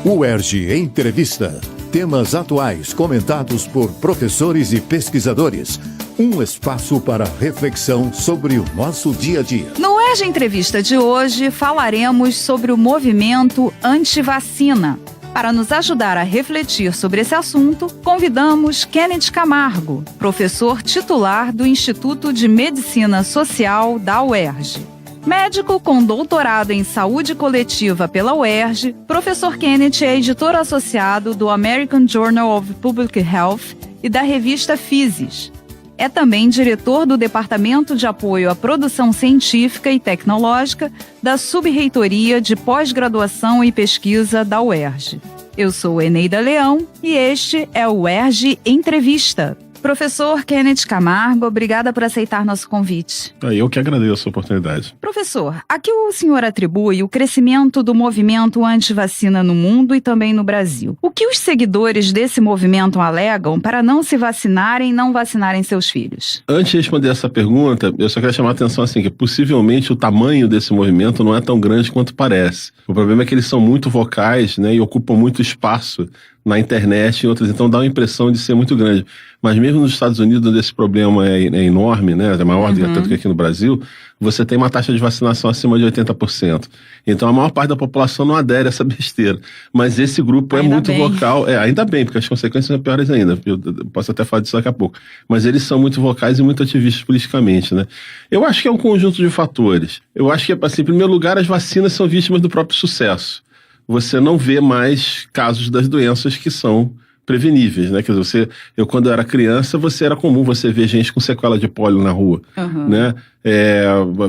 UERJ Entrevista. Temas atuais comentados por professores e pesquisadores. Um espaço para reflexão sobre o nosso dia a dia. No UERJ Entrevista de hoje, falaremos sobre o movimento anti-vacina. Para nos ajudar a refletir sobre esse assunto, convidamos Kenneth Camargo, professor titular do Instituto de Medicina Social da UERJ. Médico com doutorado em saúde coletiva pela UERJ, professor Kenneth é editor associado do American Journal of Public Health e da revista Physis. É também diretor do Departamento de Apoio à Produção Científica e Tecnológica da Subreitoria de Pós-Graduação e Pesquisa da UERJ. Eu sou Eneida Leão e este é o UERJ Entrevista. Professor Kenneth Camargo, obrigada por aceitar nosso convite. Eu que agradeço a oportunidade. Professor, a que o senhor atribui o crescimento do movimento anti-vacina no mundo e também no Brasil? O que os seguidores desse movimento alegam para não se vacinarem e não vacinarem seus filhos? Antes de responder essa pergunta, eu só quero chamar a atenção assim, que possivelmente o tamanho desse movimento não é tão grande quanto parece. O problema é que eles são muito vocais, né, e ocupam muito espaço na internet e outras, então dá uma impressão de ser muito grande. Mas mesmo nos Estados Unidos, onde esse problema é enorme, né, é maior tanto que aqui no Brasil, você tem uma taxa de vacinação acima de 80%. Então a maior parte da população não adere a essa besteira. Mas esse grupo é muito vocal, ainda bem, porque as consequências são piores ainda. Eu posso até falar disso daqui a pouco. Mas eles são muito vocais e muito ativistas politicamente, né? Eu acho que é um conjunto de fatores. Eu acho que, assim, em primeiro lugar, as vacinas são vítimas do próprio sucesso. Você não vê mais casos das doenças que são preveníveis, né? Quer dizer, eu quando era criança, era comum você ver gente com sequela de pólio na rua, né?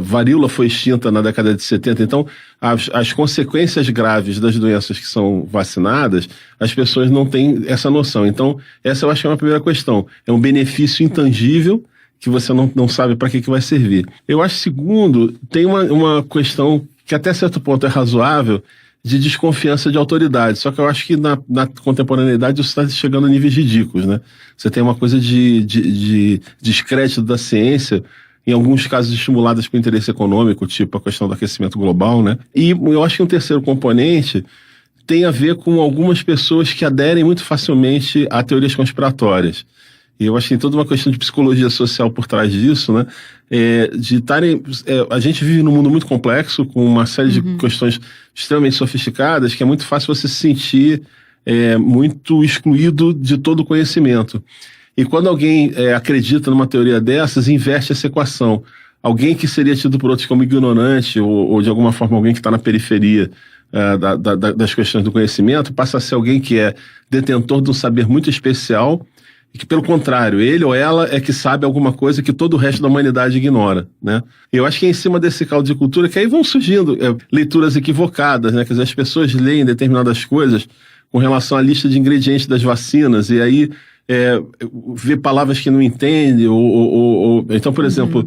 Varíola foi extinta na década de 70, então as consequências graves das doenças que são vacinadas, as pessoas não têm essa noção. Então, essa eu acho que é uma primeira questão. É um benefício intangível que você não sabe para que vai servir. Eu acho, segundo, tem uma questão que até certo ponto é razoável, de desconfiança de autoridade. Só que eu acho que na contemporaneidade isso está chegando a níveis ridículos, né? Você tem uma coisa de descrédito da ciência, em alguns casos estimuladas por interesse econômico, tipo a questão do aquecimento global, né? E eu acho que um terceiro componente tem a ver com algumas pessoas que aderem muito facilmente a teorias conspiratórias. E eu acho que tem toda uma questão de psicologia social por trás disso, né? A gente vive num mundo muito complexo, com uma série de questões extremamente sofisticadas, que é muito fácil você se sentir muito excluído de todo o conhecimento. E quando alguém acredita numa teoria dessas, inverte essa equação. Alguém que seria tido por outros como ignorante, ou de alguma forma alguém que está na periferia das questões do conhecimento, passa a ser alguém que é detentor de um saber muito especial, e que, pelo contrário, ele ou ela é que sabe alguma coisa que todo o resto da humanidade ignora, né? Eu acho que é em cima desse caldo de cultura que aí vão surgindo leituras equivocadas, né? Quer dizer, as pessoas leem determinadas coisas com relação à lista de ingredientes das vacinas e aí vê palavras que não entende, então, por exemplo,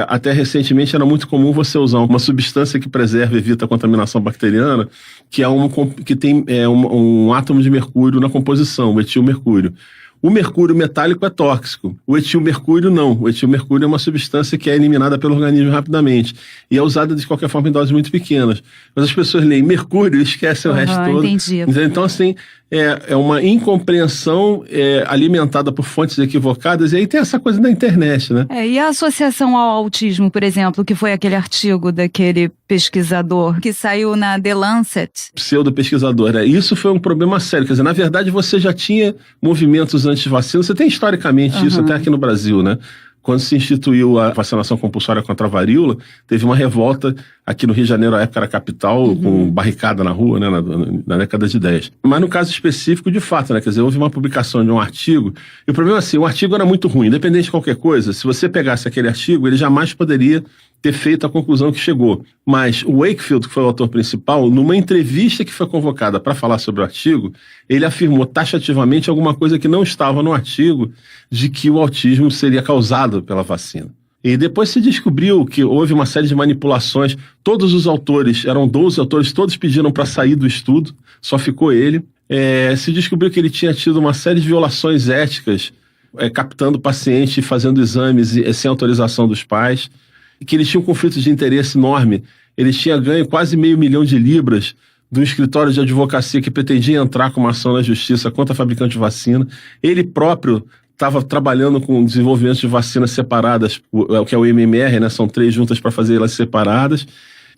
até recentemente era muito comum você usar uma substância que preserva e evita a contaminação bacteriana, que tem um átomo de mercúrio na composição, o etilmercúrio. O mercúrio metálico é tóxico, o etilmercúrio não. O etilmercúrio é uma substância que é eliminada pelo organismo rapidamente e é usada de qualquer forma em doses muito pequenas. Mas as pessoas leem mercúrio e esquecem o resto todo. Entendi. Então, assim, é uma incompreensão alimentada por fontes equivocadas, e aí tem essa coisa da internet, né? E a associação ao autismo, por exemplo, que foi aquele artigo daquele pesquisador que saiu na The Lancet? Pseudo-pesquisador, Isso foi um problema sério. Quer dizer, na verdade, você já tinha movimentos anti-vacina, você tem historicamente isso até aqui no Brasil, né? Quando se instituiu a vacinação compulsória contra a varíola, teve uma revolta aqui no Rio de Janeiro, a época era capital, com barricada na rua, né, na década de 10. Mas no caso específico, de fato, né, quer dizer, houve uma publicação de um artigo, e o problema é assim, o artigo era muito ruim, independente de qualquer coisa, se você pegasse aquele artigo, ele jamais poderia ter feito a conclusão que chegou. Mas o Wakefield, que foi o autor principal, numa entrevista que foi convocada para falar sobre o artigo, ele afirmou taxativamente alguma coisa que não estava no artigo, de que o autismo seria causado pela vacina. E depois se descobriu que houve uma série de manipulações, todos os autores, eram 12 autores, todos pediram para sair do estudo, só ficou ele. Se descobriu que ele tinha tido uma série de violações éticas, captando paciente, fazendo exames sem autorização dos pais, que ele tinha um conflito de interesse enorme. Ele tinha ganho quase 500 mil libras do escritório de advocacia que pretendia entrar com uma ação na justiça contra a fabricante de vacina. Ele próprio estava trabalhando com desenvolvimento de vacinas separadas, o que é o MMR, né? São 3 juntas para fazer elas separadas.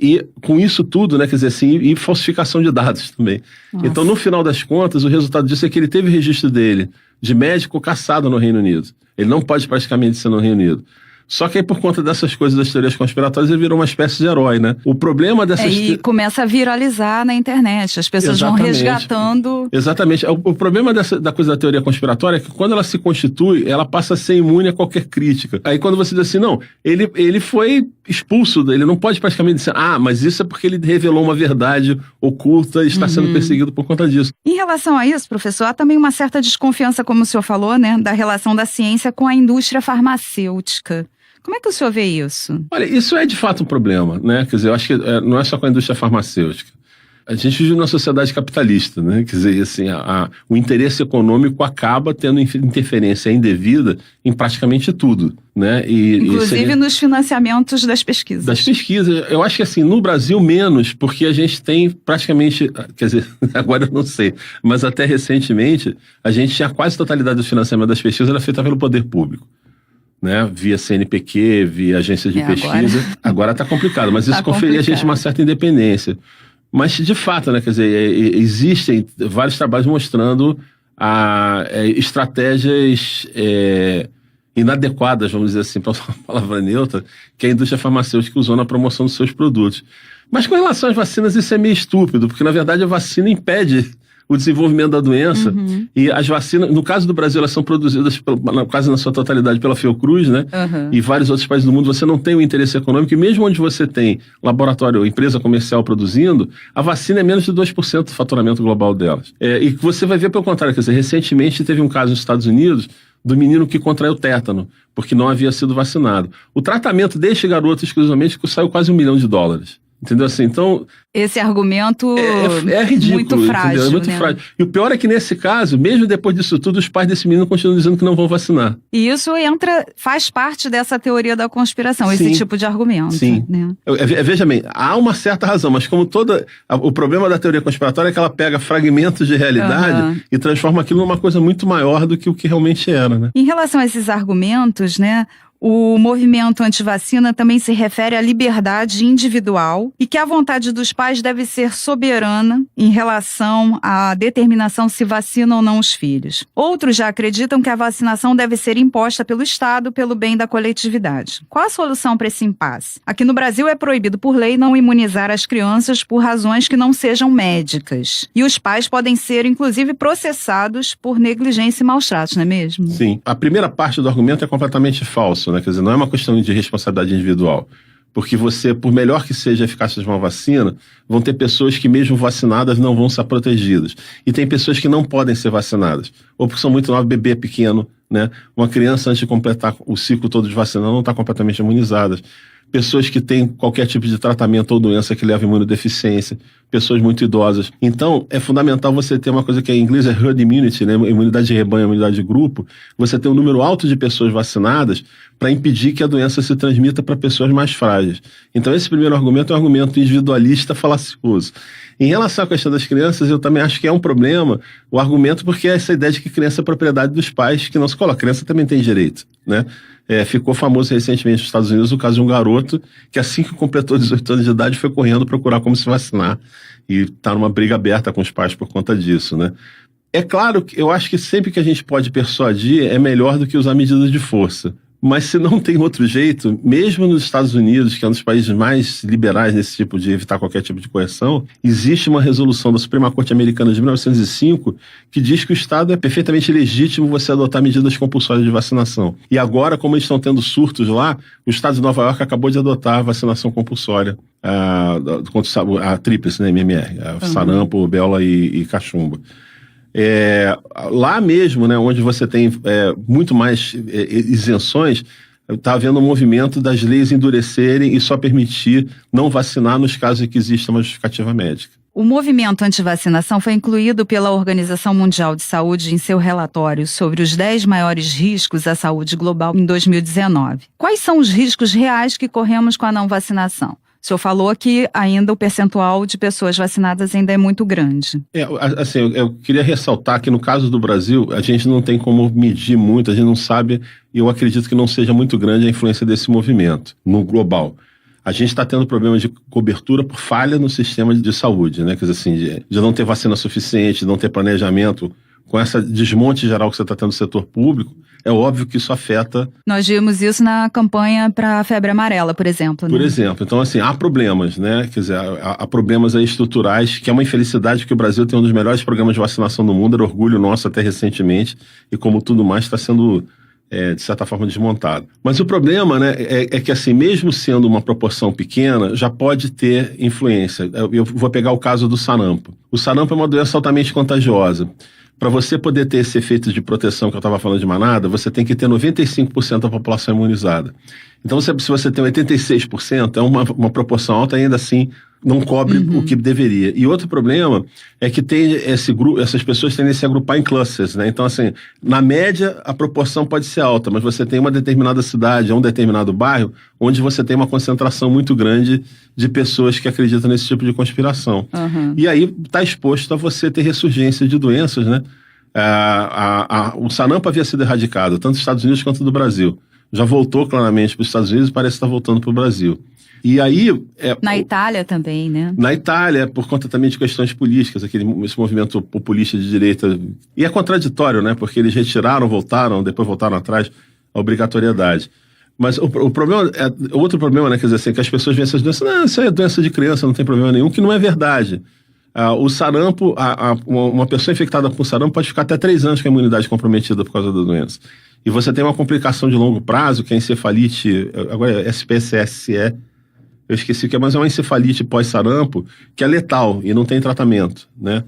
E com isso tudo, né, quer dizer assim, e falsificação de dados também. Nossa. Então, no final das contas, o resultado disso é que ele teve registro dele de médico cassado no Reino Unido. Ele não pode praticamente ser no Reino Unido. Só que aí, por conta dessas coisas das teorias conspiratórias, ele virou uma espécie de herói, né? O problema dessas... E começa a viralizar na internet, as pessoas vão resgatando... Exatamente. O problema da coisa da teoria conspiratória é que quando ela se constitui, ela passa a ser imune a qualquer crítica. Aí quando você diz assim, não, ele foi expulso, ele não pode praticamente dizer, mas isso é porque ele revelou uma verdade oculta e está sendo perseguido por conta disso. Em relação a isso, professor, há também uma certa desconfiança, como o senhor falou, né, da relação da ciência com a indústria farmacêutica. Como é que o senhor vê isso? Olha, isso é de fato um problema, né? Quer dizer, eu acho que não é só com a indústria farmacêutica. A gente vive numa sociedade capitalista, né? Quer dizer, assim, o interesse econômico acaba tendo interferência indevida em praticamente tudo, né? Inclusive nos financiamentos das pesquisas. Das pesquisas. Eu acho que, assim, no Brasil menos, porque a gente tem praticamente, quer dizer, agora eu não sei, mas até recentemente, a gente tinha quase totalidade do financiamento das pesquisas era feita pelo poder público. Né, via CNPq, via agência de pesquisa. Agora está complicado, mas isso conferia a gente uma certa independência. Mas, de fato, né, quer dizer, existem vários trabalhos mostrando estratégias inadequadas, vamos dizer assim, para usar uma palavra neutra, que a indústria farmacêutica usou na promoção dos seus produtos. Mas com relação às vacinas, isso é meio estúpido, porque, na verdade, a vacina impede o desenvolvimento da doença, e as vacinas, no caso do Brasil, elas são produzidas, quase na sua totalidade, pela Fiocruz, né? E vários outros países do mundo, você não tem o interesse econômico, e mesmo onde você tem laboratório ou empresa comercial produzindo, a vacina é menos de 2% do faturamento global delas. E você vai ver pelo contrário, quer dizer, recentemente teve um caso nos Estados Unidos do menino que contraiu tétano, porque não havia sido vacinado. O tratamento deste garoto, exclusivamente, saiu quase $1 milhão. Entendeu assim? Então... Esse argumento é ridículo, muito frágil, é muito né? frágil. E o pior é que nesse caso, mesmo depois disso tudo, os pais desse menino continuam dizendo que não vão vacinar. E isso faz parte dessa teoria da conspiração, esse tipo de argumento. Sim. Né? Veja bem, há uma certa razão, mas como o problema da teoria conspiratória é que ela pega fragmentos de realidade e transforma aquilo numa coisa muito maior do que o que realmente era, né? Em relação a esses argumentos, né? O movimento antivacina também se refere à liberdade individual e que a vontade dos pais deve ser soberana em relação à determinação se vacinam ou não os filhos. Outros já acreditam que a vacinação deve ser imposta pelo Estado pelo bem da coletividade. Qual a solução para esse impasse? Aqui no Brasil é proibido por lei não imunizar as crianças por razões que não sejam médicas. E os pais podem ser, inclusive, processados por negligência e maus tratos, não é mesmo? Sim. A primeira parte do argumento é completamente falso. Né? Quer dizer, não é uma questão de responsabilidade individual. Porque você, por melhor que seja a eficácia de uma vacina, vão ter pessoas que mesmo vacinadas não vão ser protegidas. E tem pessoas que não podem ser vacinadas. Ou porque são muito novos, bebê pequeno, né? Uma criança antes de completar o ciclo todo de vacina não está completamente imunizada. Pessoas que têm qualquer tipo de tratamento ou doença que leva a imunodeficiência, pessoas muito idosas. Então, é fundamental você ter uma coisa que em inglês é herd immunity, né? Imunidade de rebanho, imunidade de grupo. Você ter um número alto de pessoas vacinadas para impedir que a doença se transmita para pessoas mais frágeis. Então, esse primeiro argumento é um argumento individualista falacioso. Em relação à questão das crianças, eu também acho que é um problema o argumento, porque é essa ideia de que criança é propriedade dos pais, que não se coloca. A criança também tem direito, né? Ficou famoso recentemente nos Estados Unidos o caso de um garoto que, assim que completou 18 anos de idade, foi correndo procurar como se vacinar. E está numa briga aberta com os pais por conta disso, né? É claro que eu acho que sempre que a gente pode persuadir é melhor do que usar medidas de força. Mas se não tem outro jeito, mesmo nos Estados Unidos, que é um dos países mais liberais nesse tipo de evitar qualquer tipo de coerção, existe uma resolução da Suprema Corte Americana de 1905 que diz que o Estado é perfeitamente legítimo você adotar medidas compulsórias de vacinação. E agora, como eles estão tendo surtos lá, o Estado de Nova York acabou de adotar a vacinação compulsória contra a tríplice, né, MMR, sarampo, rubéola e cachumba. Lá mesmo, né, onde você tem muito mais isenções, está havendo um movimento das leis endurecerem e só permitir não vacinar nos casos em que exista uma justificativa médica. O movimento antivacinação foi incluído pela Organização Mundial de Saúde em seu relatório sobre os 10 maiores riscos à saúde global em 2019. Quais são os riscos reais que corremos com a não vacinação? O senhor falou que ainda o percentual de pessoas vacinadas ainda é muito grande. Assim, eu queria ressaltar que no caso do Brasil, a gente não tem como medir muito, a gente não sabe, e eu acredito que não seja muito grande a influência desse movimento no global. A gente está tendo problema de cobertura por falha no sistema de saúde, né? Quer dizer assim, de não ter vacina suficiente, de não ter planejamento. Com esse desmonte geral que você está tendo no setor público, é óbvio que isso afeta... Nós vimos isso na campanha para a febre amarela, por exemplo. Por exemplo. Então, assim, há problemas, né? Quer dizer, há problemas aí estruturais, que é uma infelicidade que o Brasil tem um dos melhores programas de vacinação do mundo, era orgulho nosso até recentemente, e como tudo mais está sendo... de certa forma desmontado. Mas o problema, né, é que assim, mesmo sendo uma proporção pequena, já pode ter influência. Eu vou pegar o caso do sarampo. O sarampo é uma doença altamente contagiosa. Para você poder ter esse efeito de proteção que eu estava falando de manada, você tem que ter 95% da população imunizada. Então, se você tem 86%, é uma proporção alta, ainda assim não cobre o que deveria. E outro problema é que tem essas pessoas tendem a se agrupar em clusters, né? Então, assim, na média, a proporção pode ser alta, mas você tem uma determinada cidade, um determinado bairro, onde você tem uma concentração muito grande de pessoas que acreditam nesse tipo de conspiração. E aí está exposto a você ter ressurgência de doenças, né? O sarampo havia sido erradicado, tanto dos Estados Unidos quanto do Brasil. Já voltou claramente para os Estados Unidos e parece estar voltando para o Brasil. E aí... na Itália também, né? Na Itália, por conta também de questões políticas, esse movimento populista de direita. E é contraditório, né? Porque eles retiraram, voltaram, depois voltaram atrás a obrigatoriedade. Mas o problema, outro problema, né? Quer dizer assim, que as pessoas veem essas doenças, não, isso é doença de criança, não tem problema nenhum, que não é verdade. O sarampo, uma pessoa infectada com sarampo pode ficar até 3 anos com a imunidade comprometida por causa da doença. E você tem uma complicação de longo prazo, que é a encefalite, agora é SPSSE, eu esqueci o que é, mas é uma encefalite pós-sarampo, que é letal e não tem tratamento, né?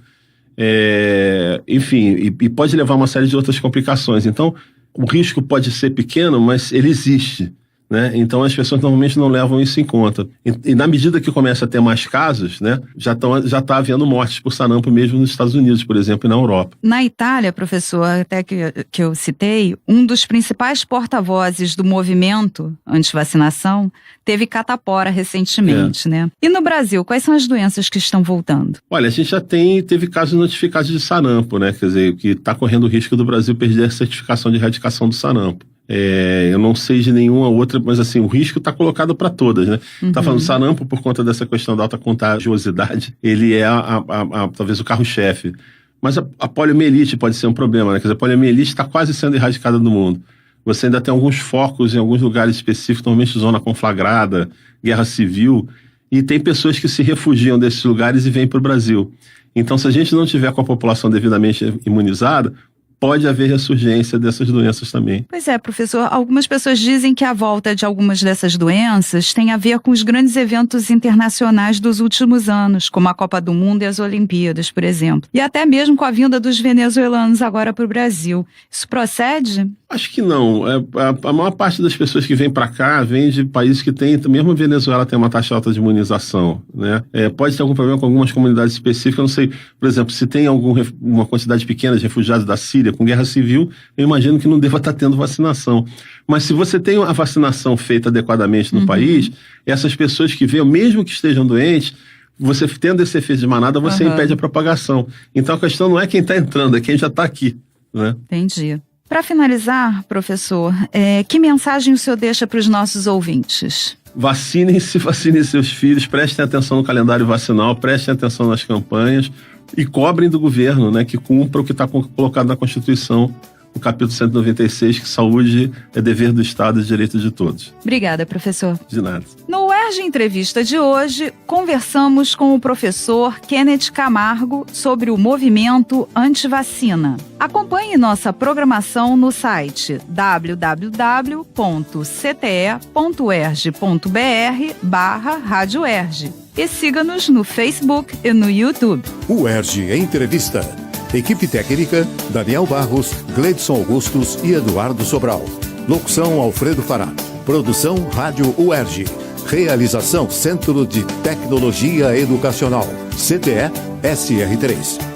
Enfim, e pode levar a uma série de outras complicações. Então, o risco pode ser pequeno, mas ele existe, né? Então, as pessoas normalmente não levam isso em conta. E na medida que começa a ter mais casos, né, já tá havendo mortes por sarampo mesmo nos Estados Unidos, por exemplo, e na Europa. Na Itália, professor, até que eu citei, um dos principais porta-vozes do movimento anti-vacinação teve catapora recentemente, né? E no Brasil, quais são as doenças que estão voltando? Olha, a gente já teve casos notificados de sarampo, né? Quer dizer, que está correndo o risco do Brasil perder a certificação de erradicação do sarampo. Eu não sei de nenhuma outra, mas assim, o risco está colocado para todas, né? Tá falando sarampo por conta dessa questão da alta contagiosidade, ele é talvez o carro-chefe. Mas a poliomielite pode ser um problema, né? Quer dizer, a poliomielite está quase sendo erradicada do mundo. Você ainda tem alguns focos em alguns lugares específicos, normalmente zona conflagrada, guerra civil, e tem pessoas que se refugiam desses lugares e vêm para o Brasil. Então, se a gente não tiver com a população devidamente imunizada, pode haver ressurgência dessas doenças também. Pois é, professor. Algumas pessoas dizem que a volta de algumas dessas doenças tem a ver com os grandes eventos internacionais dos últimos anos, como a Copa do Mundo e as Olimpíadas, por exemplo. E até mesmo com a vinda dos venezuelanos agora para o Brasil. Isso procede? Acho que não. A maior parte das pessoas que vêm para cá vem de países que têm, mesmo a Venezuela tem uma taxa alta de imunização, né? Pode ter algum problema com algumas comunidades específicas, eu não sei, por exemplo, se tem uma quantidade pequena de refugiados da Síria com guerra civil, eu imagino que não deva estar tendo vacinação. Mas se você tem a vacinação feita adequadamente no país, essas pessoas que vêm, mesmo que estejam doentes, você tendo esse efeito de manada, você impede a propagação. Então a questão não é quem está entrando, é quem já está aqui, né? Entendi. Para finalizar, professor, que mensagem o senhor deixa para os nossos ouvintes? Vacinem-se, vacinem seus filhos, prestem atenção no calendário vacinal, prestem atenção nas campanhas e cobrem do governo, né, que cumpra o que está colocado na Constituição, no capítulo 196, que saúde é dever do Estado e direito de todos. Obrigada, professor. De nada. No UERJ Entrevista de hoje, conversamos com o professor Kenneth Camargo sobre o movimento anti-vacina. Acompanhe nossa programação no site www.cte.uerj.br/Rádio UERJ e siga-nos no Facebook e no YouTube. UERJ Entrevista. Equipe técnica, Daniel Barros, Gleidson Augustus e Eduardo Sobral. Locução, Alfredo Fará. Produção, Rádio UERJ. Realização, Centro de Tecnologia Educacional. CTE SR3.